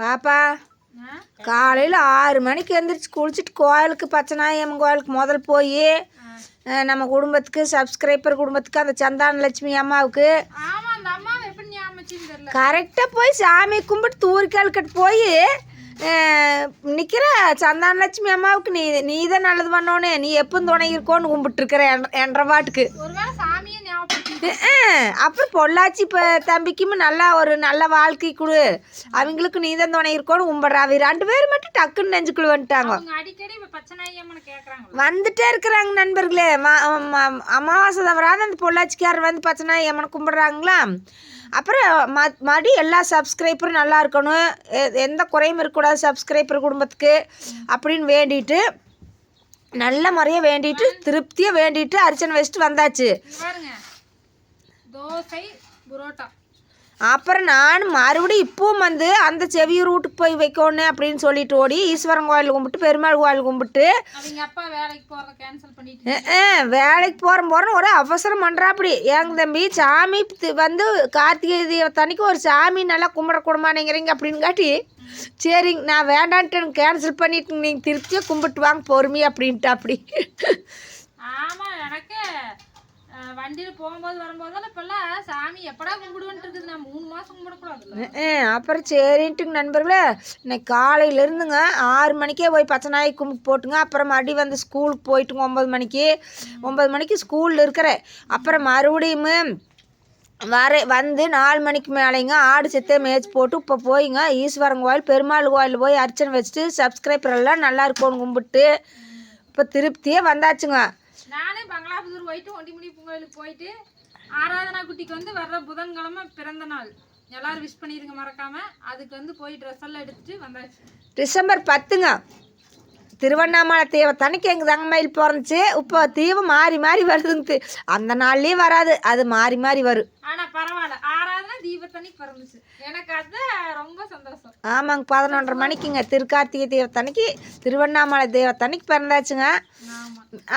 பாப்பா காலையில் 6 மணிக்கு எழுந்திரிச்சு குளிச்சுட்டு கோயிலுக்கு பச்சைநாயம்மன் கோயிலுக்கு முதல் போய் நம்ம குடும்பத்துக்கு சப்ஸ்கிரைபர் குடும்பத்துக்கு அந்த சந்தான லட்சுமி அம்மாவுக்கு கரெக்டாக போய் சாமி கும்பிட்டு தூரிக்கால் கட்டு போய் நிற்கிற சந்தான லட்சுமி அம்மாவுக்கு நீ தான் நல்லது பண்ணோன்னு நீ எப்போ துணை இருக்கோன்னு கும்பிட்டுருக்குற என்ற பாட்டுக்கு அப்புறம் பொள்ளாச்சி இப்போ தம்பிக்கும் நல்லா ஒரு நல்ல வாழ்க்கை கொடு அவங்களுக்கு நீ தான் துணை இருக்கோன்னு கும்பிட்றா அவ 2 பேர் மட்டும் டக்குன்னு நெஞ்சுக்குள்ள வந்துட்டாங்க வந்துட்டே இருக்கிறாங்க நண்பர்களே அமாவாசை தவறாத அந்த பொள்ளாச்சிக்காரர் வந்து பச்சைநாயம்மனை கும்பிட்றாங்களா அப்புறம் மறுபடியும் எல்லா சப்ஸ்கிரைபரும் நல்லா இருக்கணும் எந்த குறையும் இருக்கக்கூடாது சப்ஸ்கிரைபர் குடும்பத்துக்கு அப்படின்னு வேண்டிட்டு நல்ல முறையாக வேண்டிட்டு திருப்தியாக வேண்டிட்டு அர்ச்சனை வச்சுட்டு வந்தாச்சு. தோசை புரோட்டா அப்புறம் நான் மறுபடியும் இப்பவும் வந்து அந்த செவியூர் ரூட்டுக்கு போய் வைக்கணும் அப்படின்னு சொல்லிட்டு ஓடி ஈஸ்வரன் கோயில் கும்பிட்டு பெருமாள் கோயில் கும்பிட்டு அப்பா வேலைக்கு போகிறத கேன்சல் பண்ணிட்டு வேலைக்கு போகிறேன்னு ஒரு அவசரம் பண்ணுறாப்படி எங்க தம்பி சாமி வந்து கார்த்திகை தீபத்தன்னைக்கு ஒரு சாமி நல்லா கும்பிடக்கூடமானேங்கிறீங்க அப்படின்னு காட்டி சரிங்க நான் வேண்டான்ட்டு எனக்கு கேன்சல் பண்ணிட்டு நீங்கள் திருப்தியாக கும்பிட்டு வாங்க பொறுமையாக அப்படின்ட்டு அப்படி ஆமாம் எனக்கு வண்டியில் போகும்போது வரும்போதெல்லாம் இப்போல்லாம் சாமி எப்படா கும்பிடுவேன்ட்டு இருக்குது நான் 3 மாதம் கும்பிடக்கூடாது. அப்புறம் சரின்ட்டுங்க நண்பர்களே இன்னைக்கு காலையிலேருந்துங்க 6 மணிக்கே போய் பச்சைநாயகி கும்பிட்டு போட்டுங்க அப்புறம் மறுபடியும் வந்து ஸ்கூலுக்கு போயிட்டுங்க 9 மணிக்கு ஸ்கூலில் இருக்கிறேன். அப்புறம் மறுபடியும் வந்து 4 மணிக்கு மேலேங்க ஆடு செத்தே மேய்ச்சி போட்டு இப்போ போய்ங்க ஈஸ்வரன் கோயில் பெருமாள் கோயில் போய் அர்ச்சனை வச்சுட்டு சப்ஸ்கிரைபர் எல்லாம் நல்லா இருக்கும்னு கும்பிட்டு இப்போ திருப்தியே வந்தாச்சுங்க. நானே பங்களாபுதூர் போயிட்டு ஒண்டிமுடி கோயிலுக்கு போயிட்டு ஆராதனா குட்டிக்கு வந்து வர்ற புதன்கிழமை பிறந்த நாள் எல்லாரும் விஷ் பண்ணிடுங்க மறக்காம அதுக்கு வந்து போய் ட்ரெஸ் எல்லாம் எடுத்துட்டு வந்தாச்சு. டிசம்பர் 10ங்க திருவண்ணாமலை தீபத்தன்னைக்கு எங்கள் தங்கமயில் பிறந்துச்சு. இப்போ தீபம் மாறி மாறி வருதுங்க அந்த நாள்லேயே வராது அது மாறி மாறி வரும். ஆனால் பரவாயில்ல ஆராதனா தீபத்தன்னைக்கு பிறந்துச்சு எனக்கு அது ரொம்ப சந்தோஷம். ஆமாங்க 11:30 மணிக்குங்க திருக்கார்த்திகை தீபத்தன்னைக்கு திருவண்ணாமலை தீபத்தன்னைக்கு பிறந்தாச்சுங்க.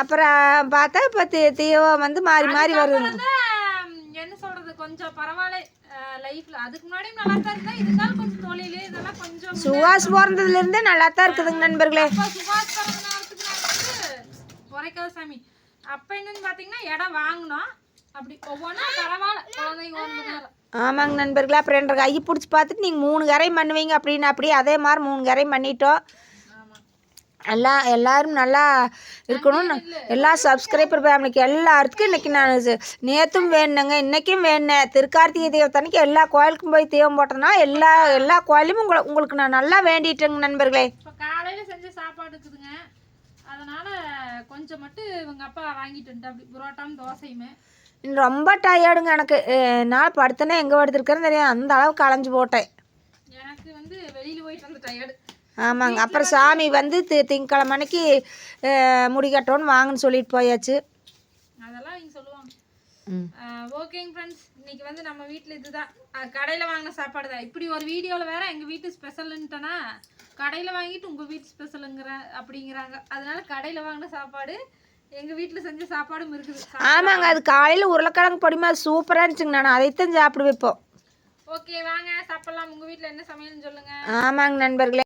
அப்புறம் பார்த்தா இப்போ தீபம் வந்து மாறி மாறி வருது. என்ன சொல்றது கொஞ்சம் பரவாயில்ல லைஃப்ல அதுக்கு முன்னாடியும் நல்லா தான் இருந்தா இருந்தாலும் கொஞ்சம் தொழிலே இதெல்லாம் கொஞ்சம் சுகாஸ் பிறந்ததுல இருந்தே நல்லா தான் இருக்குதுங்க நண்பர்களே. சுகாஸ் பிறந்த நேரத்துக்கு குறைக்காத சாமி அப்ப என்னன்னு பாத்தீங்கன்னா இடம் வாங்கினோம் அப்படி ஒவ்வொன்றா பரவாயில்ல குழந்தைங்க 1 நேரம். ஆமாங்க நண்பர்களே அப்புறம் என்ற கையை பிடிச்சி பார்த்துட்டு நீங்கள் 3 கரையும் பண்ணுவீங்க அப்படின்னு அப்படியே அதே மாதிரி 3 கரையும் பண்ணிட்டோம். எல்லாரும் நல்லா இருக்கணும். எல்லா சப்ஸ்கிரைபர் ஃபேமிலிக்கு எல்லாத்துக்கும் இன்றைக்கி நான் நேற்றும் வேணுங்க இன்றைக்கும் வேணேன் திருக்கார்த்திகை தீபத்தன்னைக்கு எல்லா கோயிலுக்கும் போய் தீபம் போட்டோன்னா எல்லா கோயிலும் உங்களுக்கு நான் நல்லா வேண்டிட்டேங்க நண்பர்களே. இப்போ காலையில் செஞ்ச சாப்பாடு இருக்குதுங்க அதனால் கொஞ்சம் மட்டும் இவங்க அப்பா வாங்கிட்டு வந்துட்டு அப்படி புரோட்டாவும் தோசையுமே. ரொம்ப டயர்டுங்க எனக்கு நான் படுத்தனே எங்கே படுத்துருக்கேன்னு தெரியும் அந்த அளவுக்கு களைஞ்சு போட்டேன். எனக்கு வந்து வெளியில் போயிட்டு வந்து டயர்டு. ஆமாங்க அப்புறம் சாமி வந்து திங்கக்கிழமை அன்னைக்கு முடிக்கட்டோன்னு வாங்கன்னு சொல்லிட்டு போயாச்சு. அதெல்லாம் நீங்கள் சொல்லுவாங்க. ஓகேங்க ஃப்ரெண்ட்ஸ் இன்னைக்கு வந்து நம்ம வீட்டில் இதுதான் கடையில் வாங்கின சாப்பாடு தான். இப்படி ஒரு வீடியோவில் வேற எங்கள் வீட்டு ஸ்பெஷலுன்ட்டனா கடையில் வாங்கிட்டு உங்கள் வீட்டு அப்படிங்கிறாங்க. அதனால கடையில் வாங்கின சாப்பாடு எங்கள் வீட்டில் செஞ்ச சாப்பாடும் இருக்குது. ஆமாங்க அது காலையில் உருளைக்கிழங்கு பொடிமா சூப்பராக இருந்துச்சுங்க. நான் அதைத்தான் சாப்பிடு வைப்போம். ஓகே வாங்க சாப்பிடலாம். உங்கள் வீட்டில் என்ன சமையல்னு சொல்லுங்கள். ஆமாங்க நண்பர்களே.